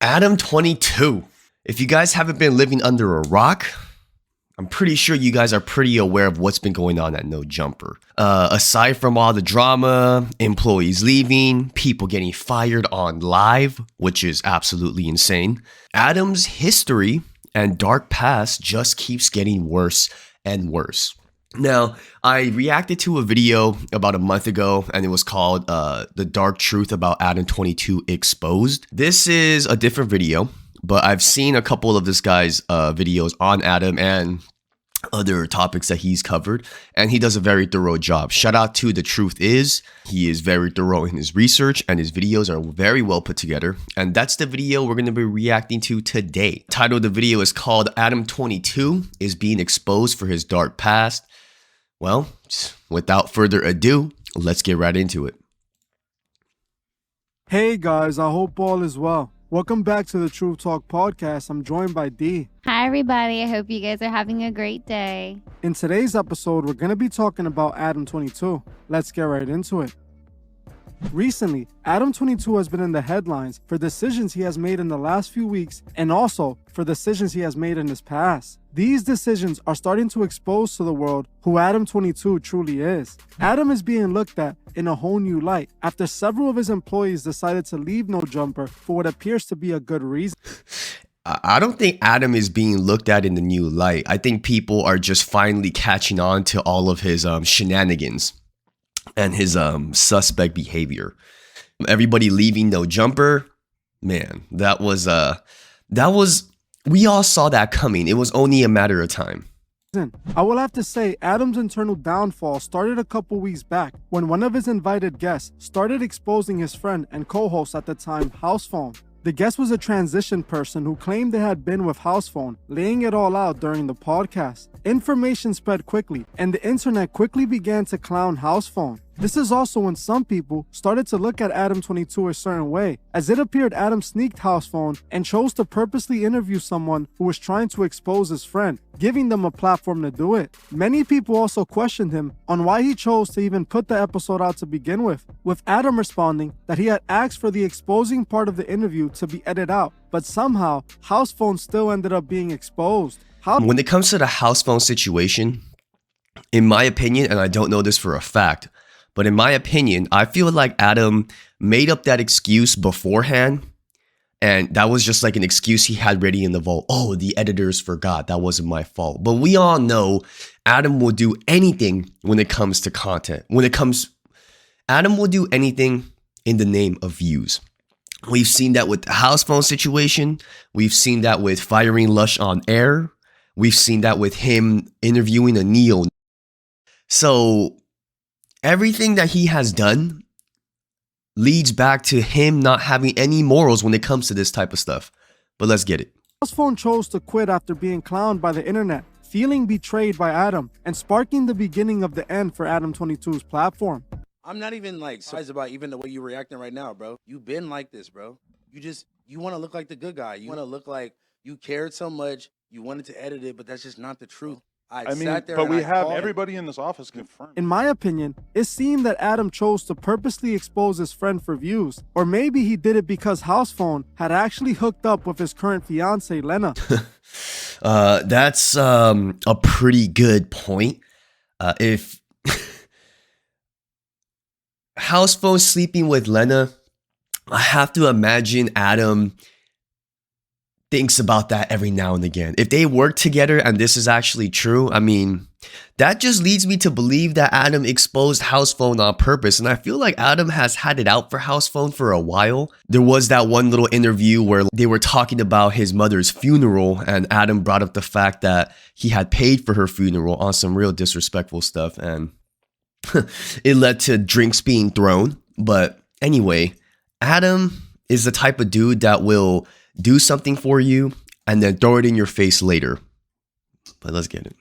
Adam22. If you guys haven't been living under a rock, I'm pretty sure you guys are pretty aware of what's been going on at No Jumper. Aside from all the drama, employees leaving, people getting fired on live, which is absolutely insane, Adam's history and dark past just keeps getting worse and worse. Now, I reacted to a video about a month ago, and it was called The Dark Truth About Adam22 Exposed. This is a different video, but I've seen a couple of this guy's videos on Adam and other topics that he's covered, and he does a very thorough job. Shout out to The Truth Is. He is very thorough in his research, and his videos are very well put together. And that's the video we're going to be reacting to today. Title of the video is called Adam22 is being exposed for his dark past. Well, without further ado, let's get right into it. Hey guys, I hope all is well. Welcome back to the Truth Talk podcast. I'm joined by D. Hi everybody, I hope you guys are having a great day. In today's episode, we're going to be talking about Adam22. Let's get right into it. Recently, Adam22 has been in the headlines for decisions he has made in the last few weeks and also for decisions he has made in his past. These decisions are starting to expose to the world who Adam22 truly is. Adam is being looked at in a whole new light after several of his employees decided to leave No Jumper for what appears to be a good reason. I don't think Adam is being looked at in the new light. I think people are just finally catching on to all of his shenanigans and his suspect behavior. Everybody leaving No Jumper, man, that was we all saw that coming. It was only a matter of time. I will have to say Adam's internal downfall started a couple weeks back when one of his invited guests started exposing his friend and co-host at the time, Housephone. The guest was a transition person who claimed they had been with Housephone, laying it all out during the podcast. Information spread quickly, and the internet quickly began to clown Housephone. This is also when some people started to look at Adam22 a certain way, as it appeared Adam sneaked Housephone and chose to purposely interview someone who was trying to expose his friend, giving them a platform to do it. Many people also questioned him on why he chose to even put the episode out to begin with Adam responding that he had asked for the exposing part of the interview to be edited out, but somehow Housephone still ended up being exposed. When it comes to the Housephone situation, in my opinion, and I don't know this for a fact, but in my opinion, I feel like Adam made up that excuse beforehand, and that was just like an excuse he had ready in the vault. Oh, the editors forgot. That wasn't my fault. But we all know Adam will do anything when it comes to content. Adam will do anything in the name of views. We've seen that with the Housephone situation. We've seen that with firing Lush on air. We've seen that with him interviewing a Neo. So everything that he has done leads back to him not having any morals when it comes to this type of stuff. But let's get it. Housephone chose to quit after being clowned by the internet, feeling betrayed by Adam, and sparking the beginning of the end for Adam22's platform. I'm not even surprised about even the way you're reacting right now, bro. You've been like this, bro. You want to look like the good guy. You want to look like you cared so much. You wanted to edit it, but that's just not the truth. I mean, but we have everybody in this office confirmed. In my opinion, it seemed that Adam chose to purposely expose his friend for views. Or maybe he did it because Housephone had actually hooked up with his current fiance, Lena. That's a pretty good point. If Housephone sleeping with Lena, I have to imagine Adam thinks about that every now and again. If they work together and this is actually true, I mean, that just leads me to believe that Adam exposed Housephone on purpose. And I feel like Adam has had it out for Housephone for a while. There was that one little interview where they were talking about his mother's funeral, and Adam brought up the fact that he had paid for her funeral on some real disrespectful stuff, and it led to drinks being thrown. But anyway, Adam is the type of dude that will do something for you and then throw it in your face later. But let's get it.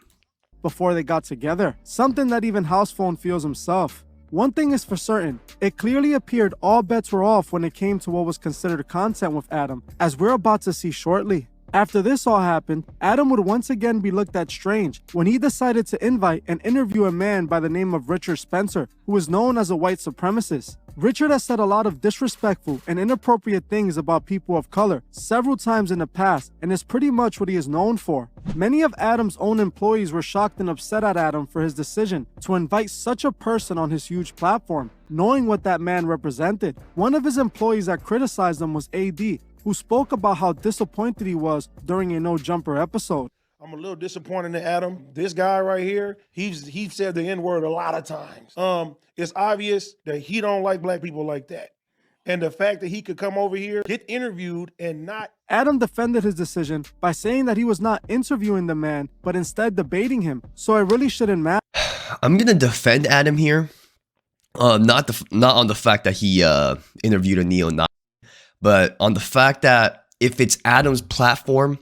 Before they got together, something that even Housephone feels himself. One thing is for certain, it clearly appeared all bets were off when it came to what was considered content with Adam, as we're about to see shortly. After this all happened, Adam would once again be looked at strange when he decided to invite and interview a man by the name of Richard Spencer, who is known as a white supremacist. Richard has said a lot of disrespectful and inappropriate things about people of color several times in the past, and is pretty much what he is known for. Many of Adam's own employees were shocked and upset at Adam for his decision to invite such a person on his huge platform, knowing what that man represented. One of his employees that criticized him was AD, who spoke about how disappointed he was during a No Jumper episode. I'm a little disappointed in Adam. This guy right here, he's said the N-word a lot of times. It's obvious that he don't like black people like that. And the fact that he could come over here, get interviewed, and not... Adam defended his decision by saying that he was not interviewing the man, but instead debating him, so it really shouldn't matter. I'm gonna defend Adam here. Not on the fact that he interviewed a neo-Nazi, but on the fact that if it's Adam's platform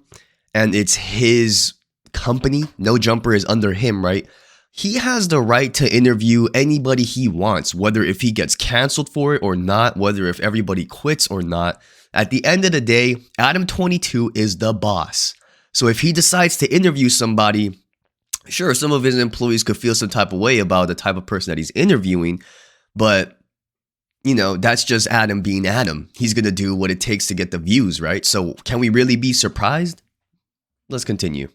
and it's his company, No Jumper is under him, right? He has the right to interview anybody he wants, whether if he gets canceled for it or not, whether if everybody quits or not. At the end of the day, Adam22 is the boss. So if he decides to interview somebody, sure, some of his employees could feel some type of way about the type of person that he's interviewing, but you know, that's just Adam being Adam. He's going to do what it takes to get the views, right? So can we really be surprised? Let's continue.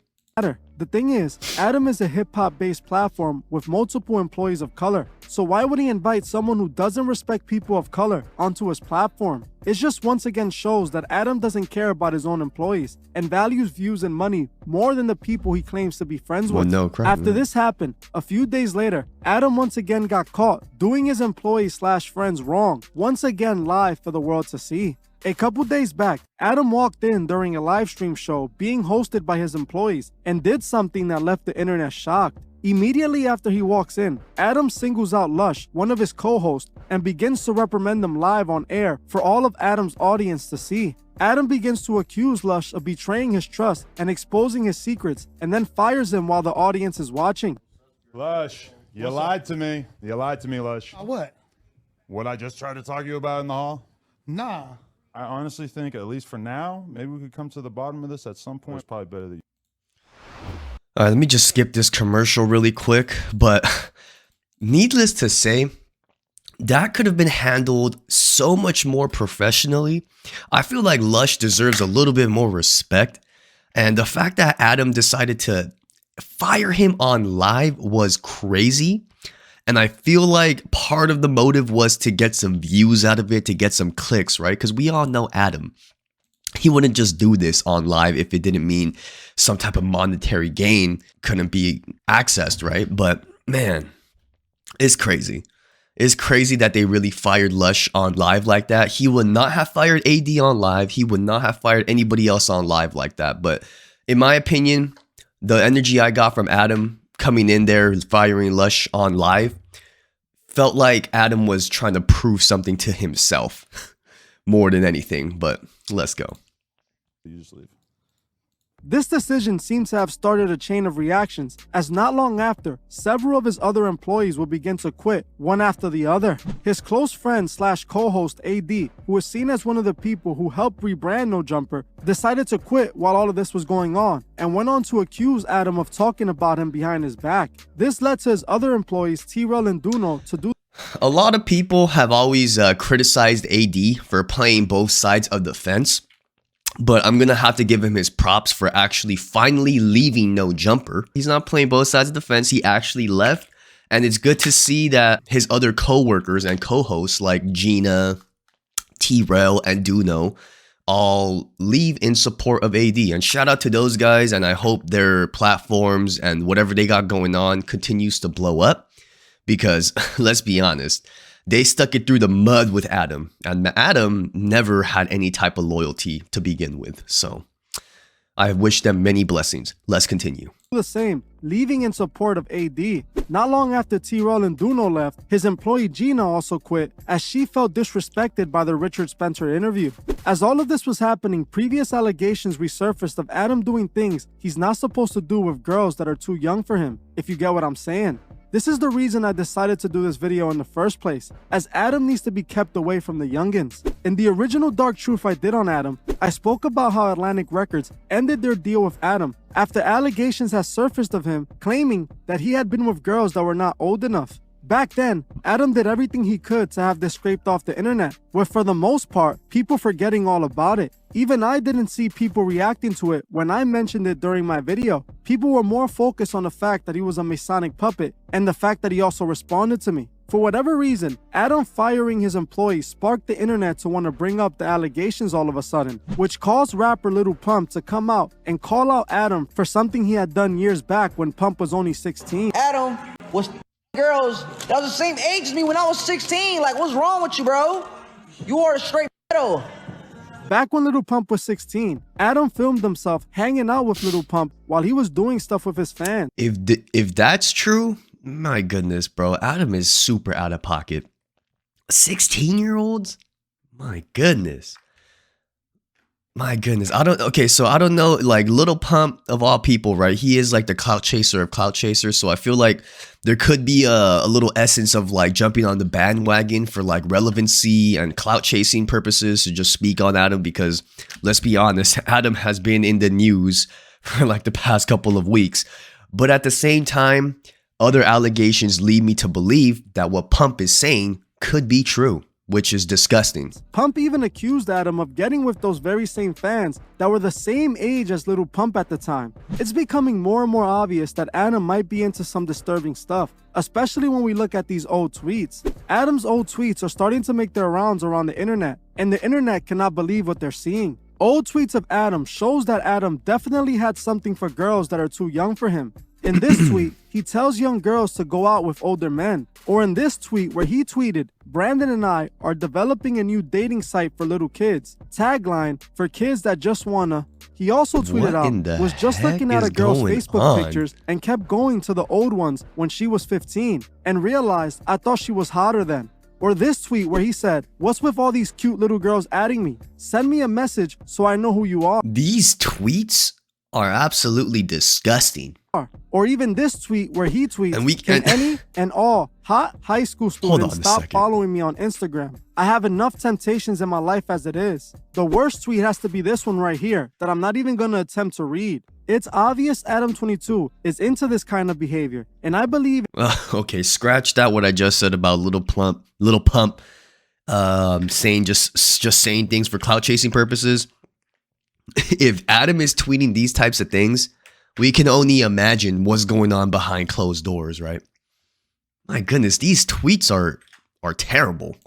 The thing is, Adam is a hip-hop based platform with multiple employees of color. So why would he invite someone who doesn't respect people of color onto his platform? It just once again shows that Adam doesn't care about his own employees and values views and money more than the people he claims to be friends with. After this happened, a few days later, Adam once again got caught doing his employees/friends wrong, once again live for the world to see. A couple days back, Adam walked in during a live stream show being hosted by his employees and did something that left the internet shocked. Immediately after he walks in, Adam singles out Lush, one of his co-hosts, and begins to reprimand them live on air for all of Adam's audience to see. Adam begins to accuse Lush of betraying his trust and exposing his secrets, and then fires him while the audience is watching. Lush, you lied to me. You lied to me, Lush. What? What I just tried to talk to you about in the hall? Nah. I honestly think, at least for now, maybe we could come to the bottom of this at some point. It's probably better that you... All right, let me just skip this commercial really quick, but needless to say, that could have been handled so much more professionally. I feel like Lush deserves a little bit more respect, and the fact that Adam decided to fire him on live was crazy. And I feel like part of the motive was to get some views out of it, to get some clicks, right? Because we all know Adam. He wouldn't just do this on live if it didn't mean some type of monetary gain couldn't be accessed, right? But man, it's crazy. It's crazy that they really fired Lush on live like that. He would not have fired AD on live. He would not have fired anybody else on live like that. But in my opinion, the energy I got from Adam coming in there, firing Lush on live, felt like Adam was trying to prove something to himself more than anything, but let's go. You just leave. This decision seems to have started a chain of reactions, as not long after, several of his other employees will begin to quit, one after the other. His close friend / co-host AD, who was seen as one of the people who helped rebrand No Jumper, decided to quit while all of this was going on, and went on to accuse Adam of talking about him behind his back. This led to his other employees, T-Rel and Duno, to do. A lot of people have always criticized AD for playing both sides of the fence. But I'm going to have to give him his props for actually finally leaving No Jumper. He's not playing both sides of the fence. He actually left. And it's good to see that his other co-workers and co-hosts like Gina, T-Rel, and Duno all leave in support of AD. And shout out to those guys. And I hope their platforms and whatever they got going on continues to blow up. Because let's be honest, they stuck it through the mud with Adam, and Adam never had any type of loyalty to begin with. So I wish them many blessings. Let's continue. The same, leaving in support of AD. Not long after T-Rel and Duno left, his employee Gina also quit as she felt disrespected by the Richard Spencer interview. As all of this was happening, previous allegations resurfaced of Adam doing things he's not supposed to do with girls that are too young for him, if you get what I'm saying. This is the reason I decided to do this video in the first place, as Adam needs to be kept away from the youngins. In the original Dark Truth I did on Adam, I spoke about how Atlantic Records ended their deal with Adam after allegations had surfaced of him claiming that he had been with girls that were not old enough. Back then, Adam did everything he could to have this scraped off the internet, with for the most part, people forgetting all about it. Even I didn't see people reacting to it when I mentioned it during my video. People were more focused on the fact that he was a Masonic puppet and the fact that he also responded to me. For whatever reason, Adam firing his employees sparked the internet to want to bring up the allegations all of a sudden, which caused rapper Lil Pump to come out and call out Adam for something he had done years back when Pump was only 16. Adam was girls that was the same age as me when I was 16. Like, what's wrong with you, bro? You are a straight pedo. Back when Lil Pump was 16, Adam filmed himself hanging out with Lil Pump while he was doing stuff with his fans. If that's true, my goodness, bro, Adam is super out of pocket. 16-year-olds? My goodness. My goodness. I don't know, like Lil Pump of all people, right? He is like the clout chaser of clout chasers. So I feel like there could be a little essence of like jumping on the bandwagon for like relevancy and clout chasing purposes to just speak on Adam, because let's be honest, Adam has been in the news for like the past couple of weeks. But at the same time, other allegations lead me to believe that what Pump is saying could be true, which is disgusting. Pump even accused Adam of getting with those very same fans that were the same age as Lil Pump at the time. It's becoming more and more obvious that Adam might be into some disturbing stuff, especially when we look at these old tweets. Adam's old tweets are starting to make their rounds around the internet, and the internet cannot believe what they're seeing. Old tweets of Adam shows that Adam definitely had something for girls that are too young for him. In this tweet, he tells young girls to go out with older men. Or in this tweet where he tweeted, "Brandon and I are developing a new dating site for little kids. Tagline, for kids that just wanna." He also tweeted out, was just looking at a girl's Facebook pictures and kept going to the old ones when she was 15 and realized I thought she was hotter then. Or this tweet where he said, "What's with all these cute little girls adding me? Send me a message so I know who you are." These tweets are absolutely disgusting. Or even this tweet where he tweets, And we "Can any and all hot high school students stop second. following me on Instagram? I have enough temptations in my life as it is." The worst tweet has to be this one right here that I'm not even gonna attempt to read. It's obvious Adam22 is into this kind of behavior, and I believe Okay, scratch that what I just said about Lil Pump saying just saying things for clout chasing purposes. If Adam is tweeting these types of things, we can only imagine what's going on behind closed doors, right? My goodness, these tweets are terrible.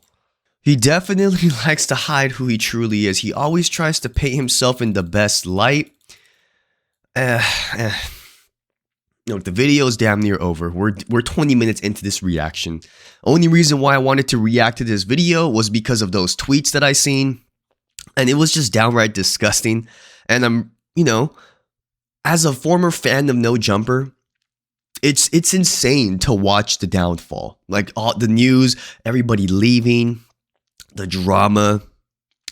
He definitely likes to hide who he truly is. He always tries to paint himself in the best light. Look, the video is damn near over. We're 20 minutes into this reaction. Only reason why I wanted to react to this video was because of those tweets that I seen. And it was just downright disgusting. And I'm, as a former fan of No Jumper, it's insane to watch the downfall. Like all the news, everybody leaving, the drama.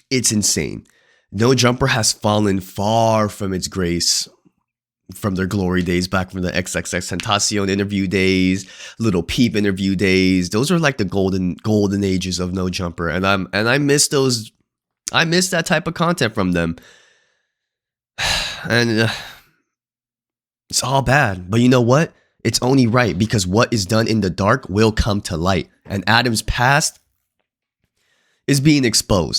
It's insane. No Jumper has fallen far from its grace, from their glory days, back from the XXXTentacion interview days, Little Peep interview days. Those are like the golden ages of No Jumper, and I miss those. I miss that type of content from them, and it's all bad. But you know what? It's only right, because what is done in the dark will come to light, and Adam's past is being exposed.